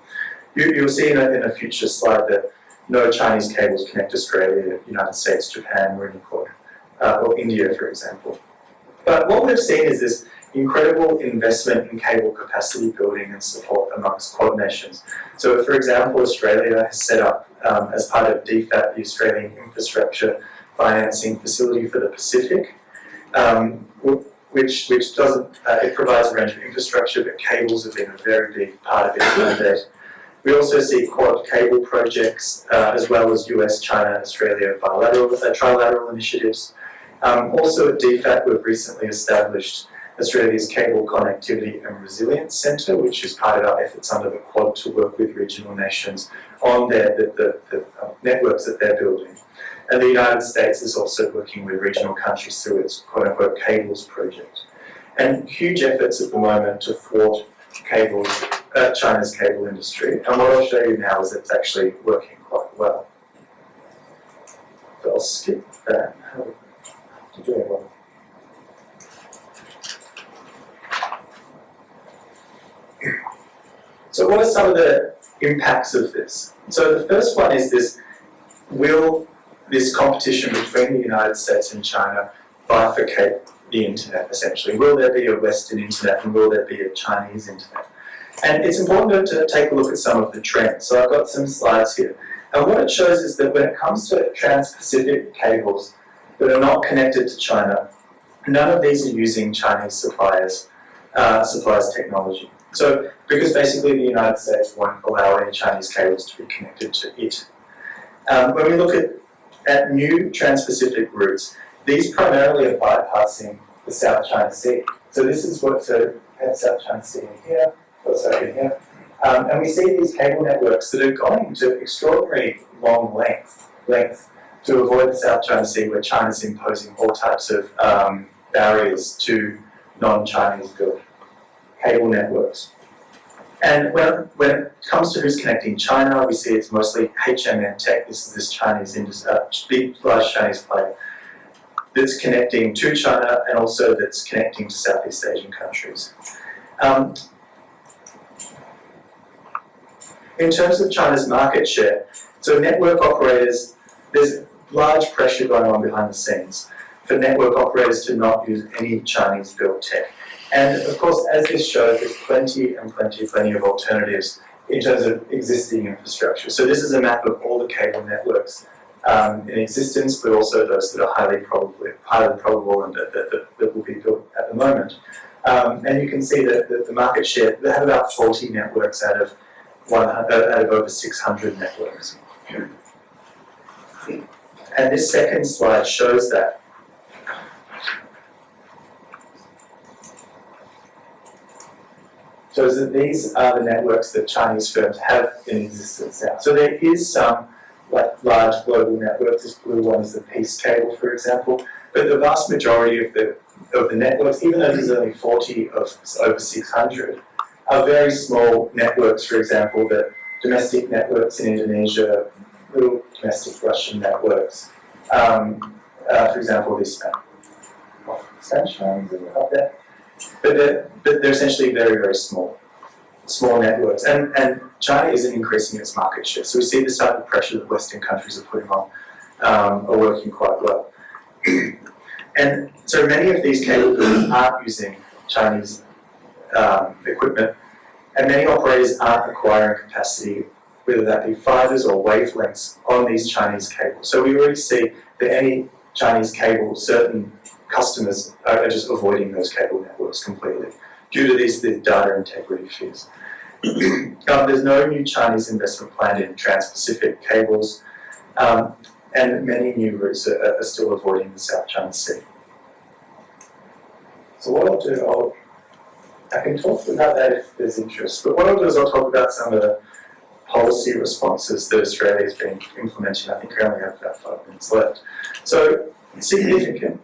you'll see in a future slide that no Chinese cables connect Australia, United States, Japan, Marine Corps, or India, for example. But what we've seen is this incredible investment in cable capacity building and support amongst Quad nations. So, for example, Australia has set up, as part of DFAT, the Australian Infrastructure Financing Facility for the Pacific, which doesn't, it provides a range of infrastructure, but cables have been a very big part of its mandate. We also see Quad cable projects, as well as US, China, Australia trilateral initiatives. Also at DFAT, we've recently established Australia's Cable Connectivity and Resilience Centre, which is part of our efforts under the Quad to work with regional nations on the networks that they're building. And the United States is also working with regional countries through its quote-unquote cables project. And huge efforts at the moment to thwart China's cable industry. And what I'll show you now is it's actually working quite well. So I'll skip that. So what are some of the impacts of this? So the first one is this: will this competition between the United States and China bifurcate the internet, essentially? Will there be a Western internet and will there be a Chinese internet? And it's important to take a look at some of the trends. So I've got some slides here. And what it shows is that when it comes to trans-Pacific cables that are not connected to China, none of these are using Chinese suppliers supplies technology. So, because basically the United States won't allow any Chinese cables to be connected to it. When we look at new trans-Pacific routes, these primarily are bypassing the South China Sea. So this is what, so we have South China Sea in here, also in here. And we see these cable networks that are going to extraordinary long length to avoid the South China Sea, where China's imposing all types of barriers to non-Chinese built cable networks. And when it comes to who's connecting China, we see it's mostly HMN Tech. This is this Chinese, big, large Chinese player that's connecting to China and also that's connecting to Southeast Asian countries. In terms of China's market share, so network operators, there's large pressure going on behind the scenes for network operators to not use any Chinese-built tech. And of course, as this shows, there's plenty of alternatives in terms of existing infrastructure. So this is a map of all the cable networks in existence, but also those that are highly probable and that will be built at the moment. And you can see that the market share, they have about 40 networks out of over 600 networks. And this second slide shows that. Shows that these are the networks that Chinese firms have in existence now. So there is some like large global networks. This blue one is the Peace Cable, for example. But the vast majority of the networks, even though there's only 40 of over 600, are very small networks. For example, the domestic networks in Indonesia, little domestic Russian networks. For example, this Spanish ones up there. But they're essentially very, very small networks. And China isn't increasing its market share. So we see this type of pressure that Western countries are putting on are working quite well. And so many of these cable builders aren't using Chinese equipment, and many operators aren't acquiring capacity, whether that be fibers or wavelengths, on these Chinese cables. So we already see that any Chinese cable, certain customers are just avoiding those cable networks completely due to these data integrity fears. There's no new Chinese investment planned in trans-Pacific cables, and many new routes are still avoiding the South China Sea. So what I'll do, I can talk about that if there's interest, but what I'll do is I'll talk about some of the policy responses that Australia has been implementing. I think I only have about 5 minutes left. So, significant.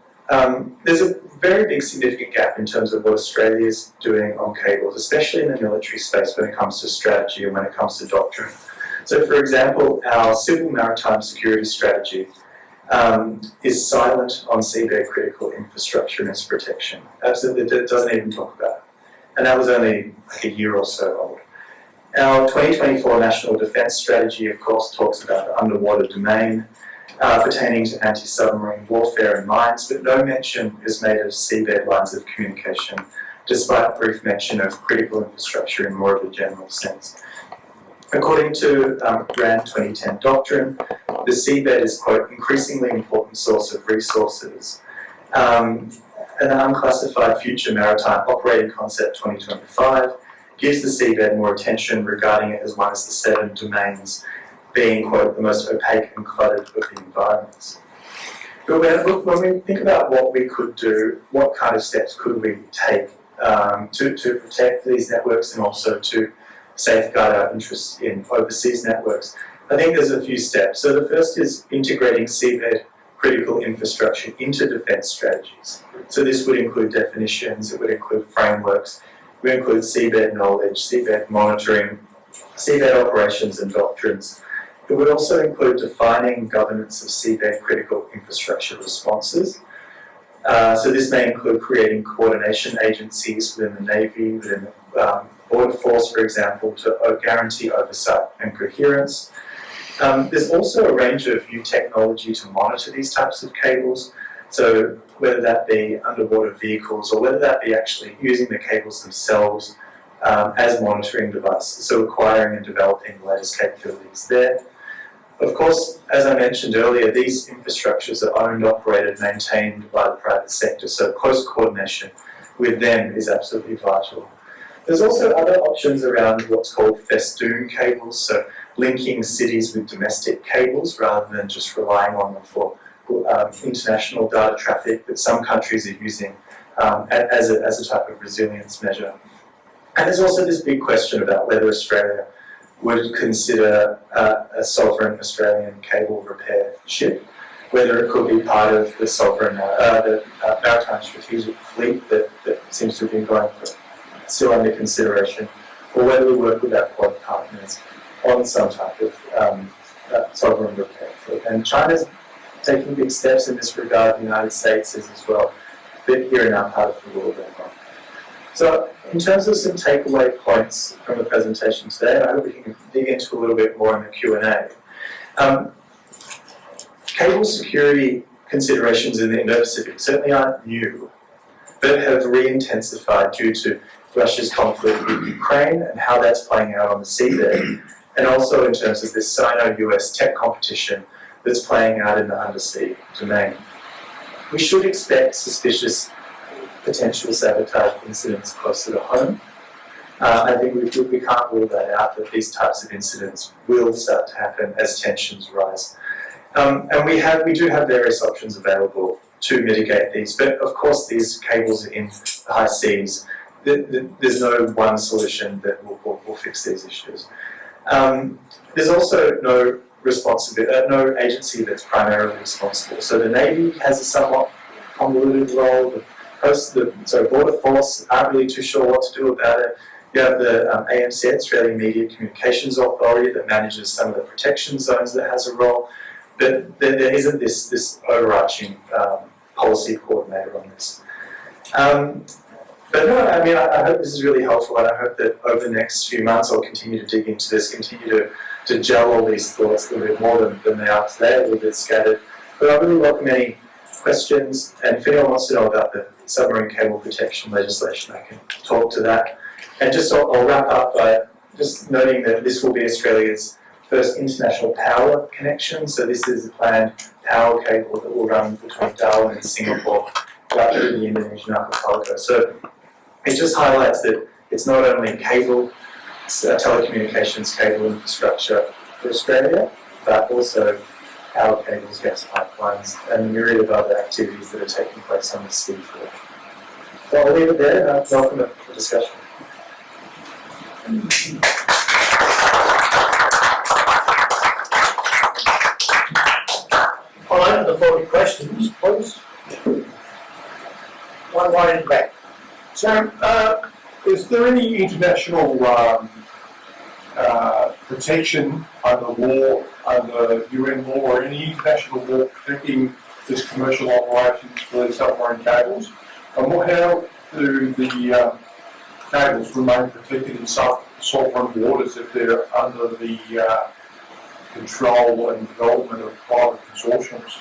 There's a very big significant gap in terms of what Australia is doing on cables, especially in the military space when it comes to strategy and when it comes to doctrine. So, for example, our civil maritime security strategy is silent on seabed critical infrastructure and its protection. Absolutely, it doesn't even talk about it. And that was only like a year or so old. Our 2024 National Defence Strategy, of course, talks about the underwater domain pertaining to anti-submarine warfare and mines, but no mention is made of seabed lines of communication, despite brief mention of critical infrastructure in more of a general sense. According to RAND 2010 doctrine, the seabed is, quote, increasingly important source of resources. An unclassified future maritime operating concept 2025 gives the seabed more attention, regarding it as one of the 7 domains, being, quote, the most opaque and cluttered of the environments. But when we think about what we could do, what kind of steps could we take to protect these networks and also to safeguard our interests in overseas networks, I think there's a few steps. So the first is integrating seabed critical infrastructure into defence strategies. So this would include definitions, it would include frameworks, it would include seabed knowledge, seabed monitoring, seabed operations and doctrines. It would also include defining governance of seabed critical infrastructure responses. So this may include creating coordination agencies within the Navy, within the Border Force, for example, to guarantee oversight and coherence. There's also a range of new technology to monitor these types of cables. So whether that be underwater vehicles or whether that be actually using the cables themselves as monitoring devices. So acquiring and developing the latest capabilities there. Of course, as I mentioned earlier, these infrastructures are owned, operated, maintained by the private sector, so close coordination with them is absolutely vital. There's also other options around what's called festoon cables, so linking cities with domestic cables rather than just relying on them for international data traffic that some countries are using as a type of resilience measure. And there's also this big question about whether Australia would consider a sovereign Australian cable repair ship, whether it could be part of the sovereign, the maritime strategic fleet that seems to have been going for, still under consideration, or whether we work with our Quad partners on some type of sovereign repair fleet. And China's taking big steps in this regard, the United States is as well, but here in our part of the world. So in terms of some takeaway points from the presentation today, I hope we can dig into a little bit more in the Q&A. Cable security considerations in the Indo-Pacific certainly aren't new, but have re-intensified due to Russia's conflict with Ukraine and how that's playing out on the seabed, and also in terms of this Sino-US tech competition that's playing out in the undersea domain. We should expect suspicious potential sabotage incidents closer to home. I think we can't rule that out, that these types of incidents will start to happen as tensions rise. And we do have various options available to mitigate these, but of course these cables are in the high seas. There's no one solution that will fix these issues. There's also no agency that's primarily responsible. So the Navy has a somewhat convoluted role. The Border Force aren't really too sure what to do about it. You have the AMC, Australian Media Communications Authority, that manages some of the protection zones that has a role. But there isn't this overarching policy coordinator on this. But no, I mean, I hope this is really helpful, and I hope that over the next few months I'll continue to dig into this, continue to gel all these thoughts a little bit more than they are today, a little bit scattered. But I really welcome any questions, and if anyone wants to know about the submarine cable protection legislation, I can talk to that. And just I'll wrap up by just noting that this will be Australia's first international power connection. So this is a planned power cable that will run between Darwin and Singapore, right through the Indonesian archipelago. So it just highlights that it's not only cable, telecommunications cable infrastructure for Australia, but also power cables, gas pipelines, and a myriad of other activities that are taking place on the sea floor. So I'll leave it there, and I'll welcome the discussion. I'll open the floor to questions, please. One right in the back. So, is there any international protection under law, under UN law, or any international law protecting this commercial operations for the submarine cables? And how do the cables remain protected in sovereign waters if they're under the control and development of private consortiums?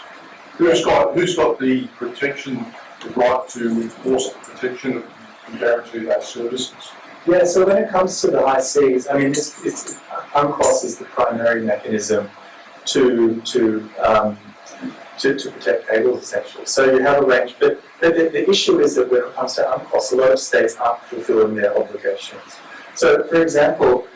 Who's got the protection, the right to enforce the protection and guarantee those services? Yeah, so when it comes to the high seas, I mean, UNCLOS is the primary mechanism to protect cables, essentially. So you have a range, but the issue is that when it comes to UNCLOS, a lot of states aren't fulfilling their obligations. So, for example,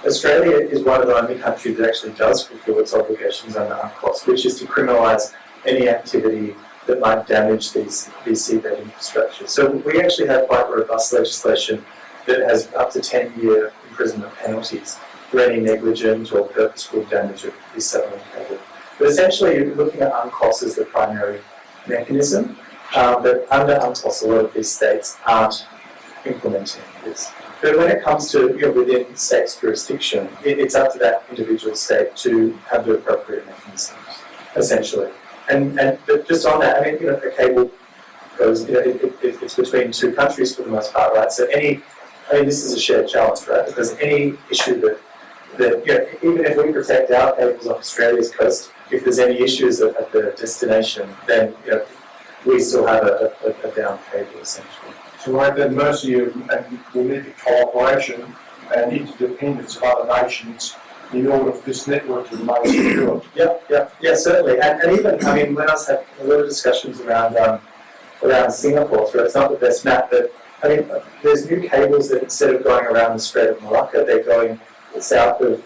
Australia is one of the only countries that actually does fulfil its obligations under UNCLOS, which is to criminalise any activity that might damage these seabed infrastructures. So we actually have quite robust legislation that has up to 10-year imprisonment penalties for any negligent or purposeful damage of these submarine cables. But essentially, you're looking at UNCLOS as the primary mechanism, but under UNCLOS, a lot of these states aren't implementing this. But when it comes to within state's jurisdiction, it's up to that individual state to have the appropriate mechanisms, essentially. But just on that, I mean, a cable goes, it's between two countries for the most part, right? So this is a shared challenge, right? Because any issue that even if we protect our cables off Australia's coast, if there's any issues at the destination, then we still have a down cable, essentially. So we're at the mercy of, and we need the cooperation and interdependence of other nations in order for this network to remain secure. Yeah, certainly. And even, I mean, when I was having a lot of discussions around Singapore, so it's not the best map, but I mean, there's new cables that instead of going around the Strait of Malacca, they're going south of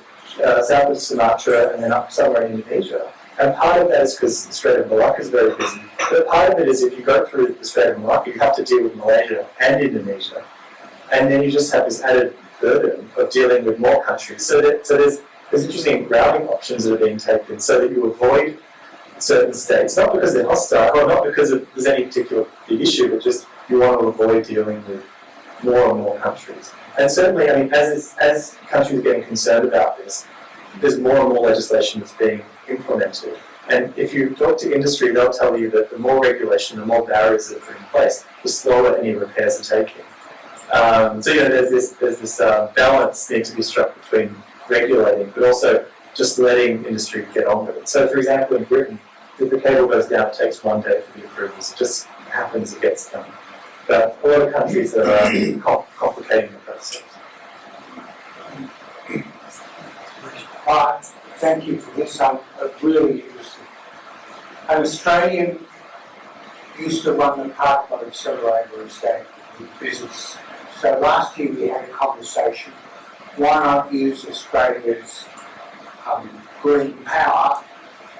Sumatra and then up somewhere in Indonesia. And part of that is because the Strait of Malacca is very busy. But part of it is if you go through the Strait of Malacca, you have to deal with Malaysia and Indonesia. And then you just have this added burden of dealing with more countries. So there's interesting routing options that are being taken so that you avoid certain states, not because they're hostile or not because there's any particular big issue, but just you want to avoid dealing with more and more countries. And certainly, I mean, as countries are getting concerned about this, there's more and more legislation that's being implemented. And if you talk to industry, they'll tell you that the more regulation, the more barriers that are in place, the slower any repairs are taking. So there's this balance needs to be struck between regulating, but also just letting industry get on with it. So, for example, in Britain, if the cable goes down, it takes 1 day for the approvals. It just happens, it gets done. But a lot of countries are complicating the process. Thank you for this. I'm really interested. An Australian used to run the Parkland Accelerator estate business. So last year we had a conversation. Why not use Australia's green power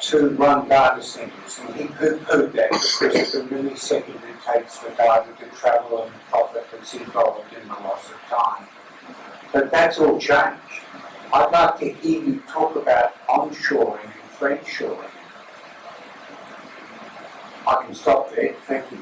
to run data centres? And he poo-pooed that because of the millisecond it takes for data to travel and the profit that's involved in the loss of time. But that's all changed. I'd like to hear you talk about onshoring and friendshoring. I can stop there, thank you.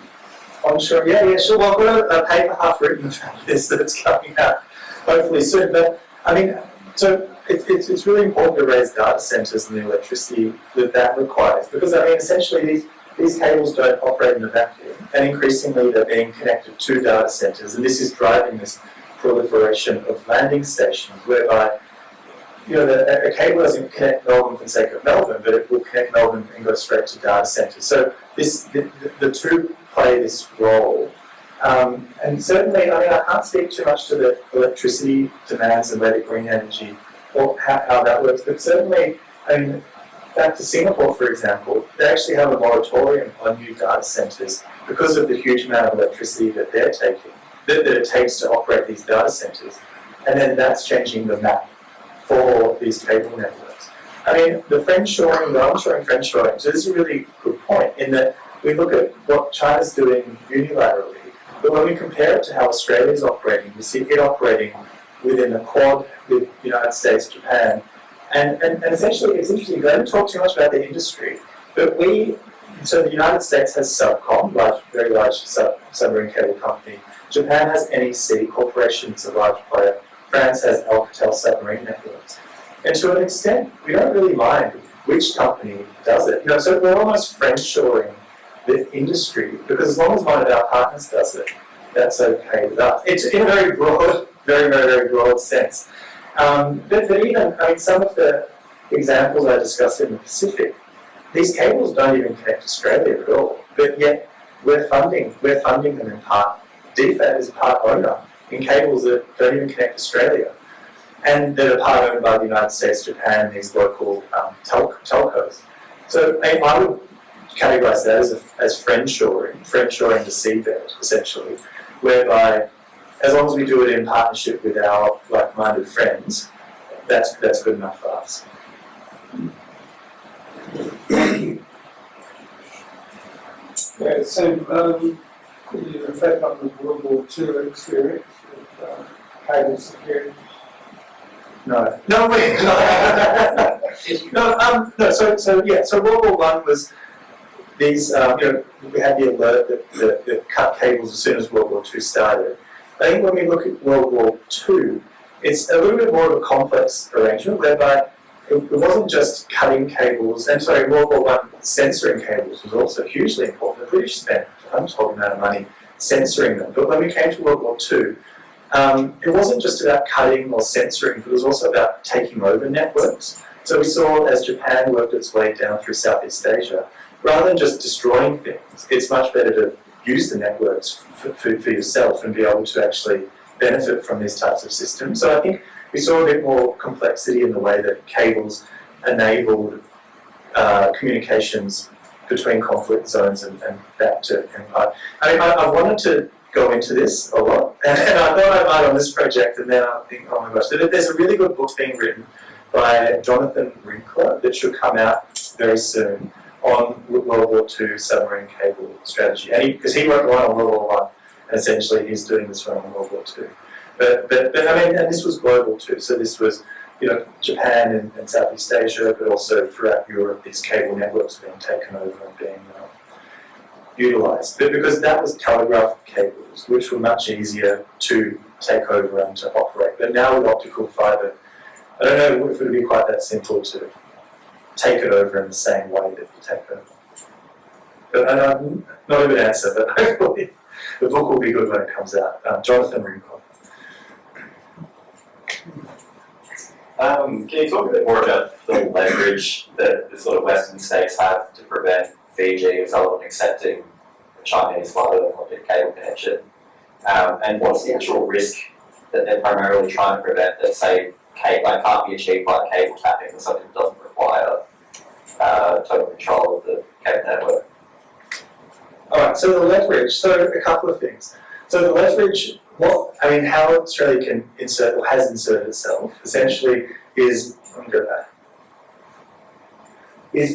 Onshore, yeah, sure. Well, I've got a paper half written about this that's coming out hopefully soon. But I mean, so it's really important to raise data centres and the electricity that requires, because I mean, essentially these cables don't operate in a vacuum, and increasingly they're being connected to data centres, and this is driving this proliferation of landing stations, whereby a cable doesn't connect Melbourne for the sake of Melbourne, but it will connect Melbourne and go straight to data centres. So the two play this role. And certainly, I mean, I can't speak too much to the electricity demands and where the green energy, or how that works, but certainly, I mean, back to Singapore, for example, they actually have a moratorium on new data centres because of the huge amount of electricity that they're taking, that it takes to operate these data centres. And then that's changing the map for these cable networks. I mean, the friendshoring, the onshoring, friendshoring, so this is a really good point in that we look at what China's doing unilaterally, but when we compare it to how Australia's operating, we see it operating within the Quad with the United States, Japan, and essentially it's interesting, they don't talk too much about the industry, but so the United States has Subcom, very large submarine cable company, Japan has NEC Corporation, it's a large player, France has Alcatel submarine networks. And to an extent, we don't really mind which company does it. So we're almost friendshoring the industry, because as long as one of our partners does it, that's okay with us. It's in a very broad, very broad sense. But even, I mean, some of the examples I discussed in the Pacific, these cables don't even connect Australia at all, but yet we're funding them in part. DFAT is a part owner in cables that don't even connect Australia, and that are part owned by the United States, Japan, these local telcos. So I would categorise that as friendshoring the seabed, essentially, whereby as long as we do it in partnership with our like-minded friends, that's good enough for us. Yeah, so could you reflect on the World War II experience with cable security? No, wait. So World War I was these, we had the alert that cut cables as soon as World War II started. I think when we look at World War II, it's a little bit more of a complex arrangement whereby it wasn't just cutting cables, and World War I, censoring cables was also hugely important. The British spent an untold amount of money censoring them. But when we came to World War II, it wasn't just about cutting or censoring, but it was also about taking over networks. So we saw as Japan worked its way down through Southeast Asia, rather than just destroying things, it's much better to use the networks for yourself and be able to actually benefit from these types of systems. So I think we saw a bit more complexity in the way that cables enabled communications between conflict zones and back to empire. I wanted to go into this a lot. And I thought I might on this project, and then I think, oh my gosh, there's a really good book being written by Jonathan Winkler that should come out very soon on World War II submarine cable strategy. And because he wrote one on World War I, and essentially he's doing this one on World War II. But I mean, and this was global too. So this was, Japan and Southeast Asia, but also throughout Europe, these cable networks being taken over and being utilised. But because that was telegraph cables, which were much easier to take over and to operate. But now with optical fibre, I don't know if it would be quite that simple to take it over in the same way that you take over. But not a good answer, but hopefully the book will be good when it comes out. Jonathan Winkler. Can you talk a bit more about the leverage that the sort of Western states have to prevent Fiji and Solomon accepting the Chinese fibre optic cable connection? And what's the actual risk that they're primarily trying to prevent that, say, can't be achieved by cable tapping or something that doesn't require total control of the cable network? Alright, so the leverage, so a couple of things. So the leverage, how Australia can insert or has inserted itself essentially is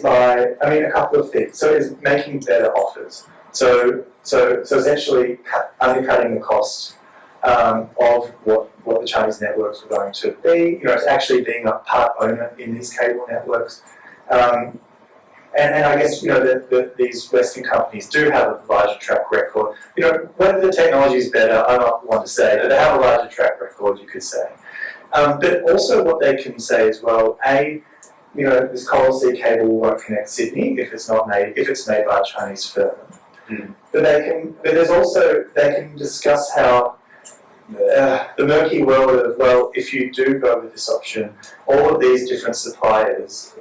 by a couple of things. So it's making better offers. So essentially undercutting the cost of what the Chinese networks were going to be. It's actually being a part owner in these cable networks. And I guess, that these Western companies do have a larger track record. Whether the technology is better, I'm not one to say, but they have a larger track record, you could say. But also what they can say as well, this coral sea cable won't connect Sydney if it's made by a Chinese firm. But they can discuss how the murky world of, if you do go with this option, all of these different suppliers,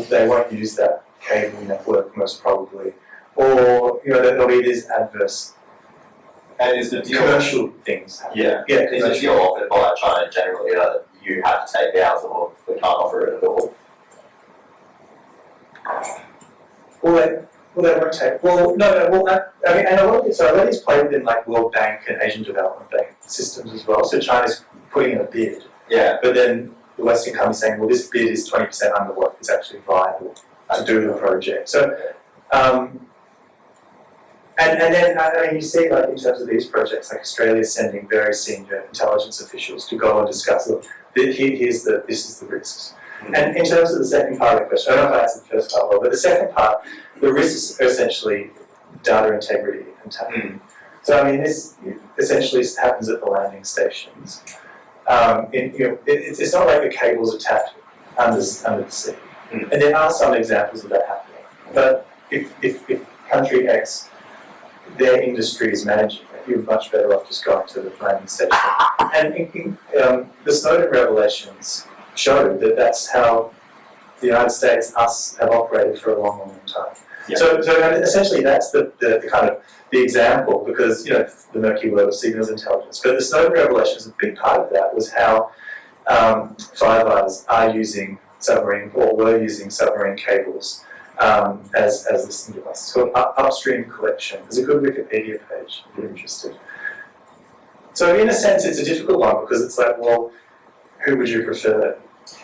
they won't use that cable network most probably, or there'll be these adverse And is the deal commercial things. Yeah, is the deal offered by China generally that you have to take ours or we can't offer it at all? They won't take. And a lot of these play within like World Bank and Asian Development Bank systems as well. So China's putting in a bid. Yeah. But then the Western company saying, well, this bid is 20% under what is actually viable to do the project. So, and then you see like in terms of these projects, like Australia sending very senior intelligence officials to go and discuss. Look, this is the risks. And in terms of the second part of the question, I don't know if I answered the first part well, but the second part, the risks are essentially data integrity and tapping. So this essentially happens at the landing stations. It's not like the cables are tapped under the sea. And there are some examples of that happening. But if country X, their industry is managing it, you're much better off just going to the landing station. And the Snowden revelations showed that that's how the United States, us, have operated for a long, long time. Yeah. So essentially that's the kind of the example, because the murky world of signals intelligence. But the Snowden revelations, a big part of that was how firefighters are using were using submarine cables as listening devices. It's called upstream collection. There's a good Wikipedia page if you're interested. So in a sense, it's a difficult one because it's like, well, who would you prefer?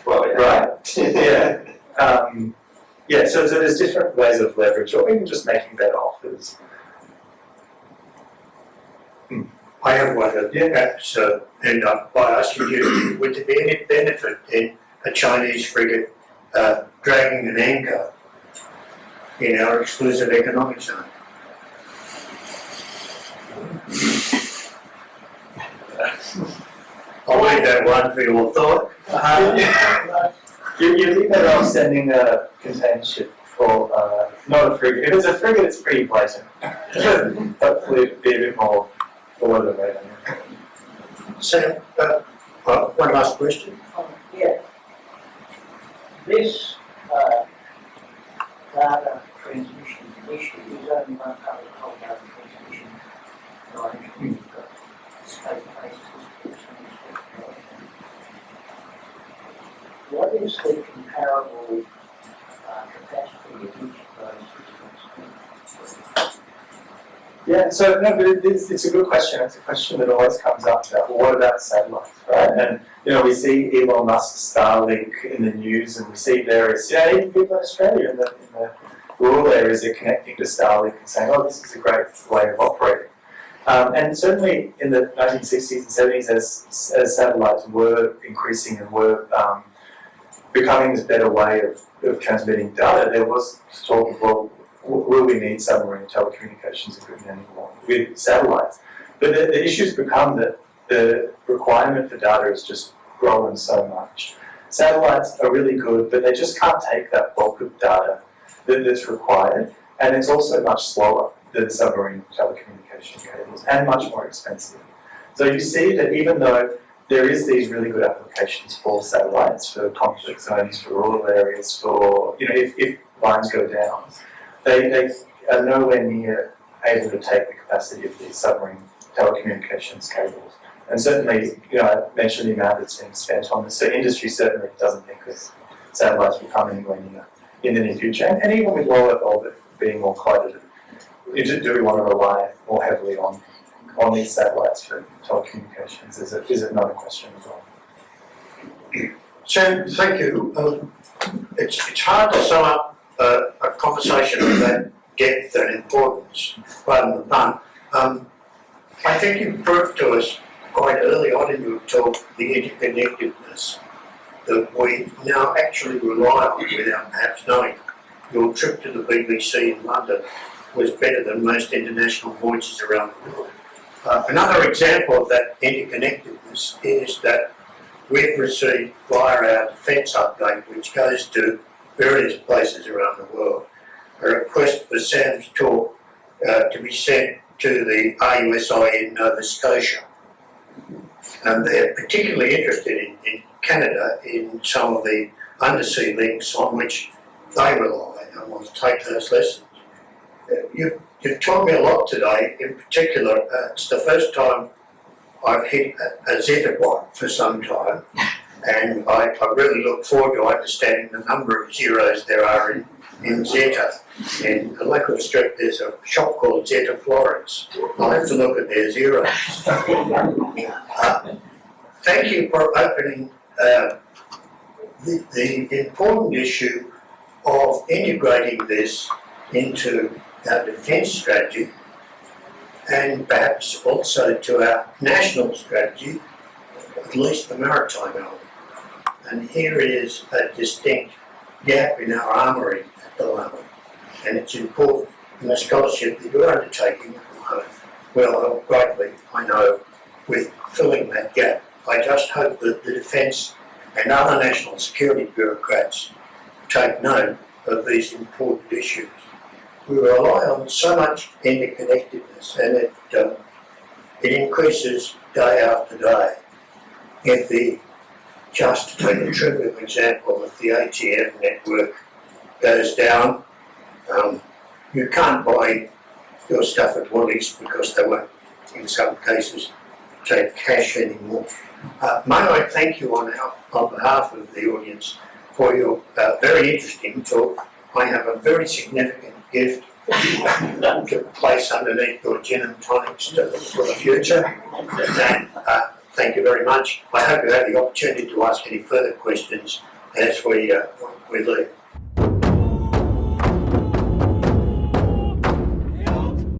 Well, Right? Yeah. So there's different ways of leverage, or even just making better offers. I have one of perhaps end up by asking you, would there be any benefit in a Chinese frigate dragging an anchor in our exclusive economic zone? I'll leave that one for your thought. You'd be better off sending a container ship or not a frigate. If it's a frigate, it's pretty blatant. Hopefully it'd be a bit more forward of it. Sam, one last question. Yeah. This data transmission issue is only one part of the whole data transmission arrangement. You've got space-based systems. What is the comparable capacity of each of those systems? Yeah, so no, but it's a good question. It's a question that always comes up about, well, what about satellites, right? And, we see Elon Musk's Starlink in the news, and we see various, even people in Australia in the rural areas are connecting to Starlink and saying, oh, this is a great way of operating. And certainly in the 1960s and 70s, as satellites were increasing and were becoming this better way of transmitting data, there was talk of, well, will we need submarine telecommunications equipment anymore with satellites? But the issue's become that the requirement for data has just grown so much. Satellites are really good, but they just can't take that bulk of data that's required, and it's also much slower than submarine telecommunication cables and much more expensive. So you see that even though there is these really good applications for satellites, for conflict zones, for rural areas, for, if lines go down, they are nowhere near able to take the capacity of these submarine telecommunications cables. And certainly, I mentioned the amount that's being spent on this. So industry certainly doesn't think that satellites will come anywhere near in the near future. And even with low Earth orbit being more clouded, do we want to rely more heavily on these satellites for telecommunications? Is it not a question as well? Sam, thank you. It's hard to sum up a conversation of that depth and importance, pardon the pun. I think you proved to us quite early on in your talk the interconnectedness that we now actually rely on without perhaps knowing. Your trip to the BBC in London was better than most international voyages around the world. Another example of that interconnectedness is that we've received via our defence update, which goes to various places around the world, a request for Sam's talk to be sent to the RUSI in Nova Scotia. And they're particularly interested in Canada in some of the undersea links on which they rely, and want to take those lessons. You've taught me a lot today. In particular, it's the first time I've hit a zeta point for some time, and I really look forward to understanding the number of zeros there are in zeta. In Lakewood Street, there's a shop called Zeta Florence. I'll have to look at their zeros. Thank you for opening the important issue of integrating this into our defence strategy, and perhaps also to our national strategy, at least the maritime element. And here is a distinct gap in our armoury at the moment, and it's important in the scholarship that you're undertaking at the moment will help greatly, I know, with filling that gap. I just hope that the defence and other national security bureaucrats take note of these important issues. We rely on so much interconnectedness, and it increases day after day. If just to take a trivial example, if the ATM network goes down, you can't buy your stuff at Woolies because they won't, in some cases, take cash anymore. May I thank you on behalf of the audience for your very interesting talk. I have a very significant gift to place underneath your gin and tonics for the future. And thank you very much. I hope you have the opportunity to ask any further questions as we leave.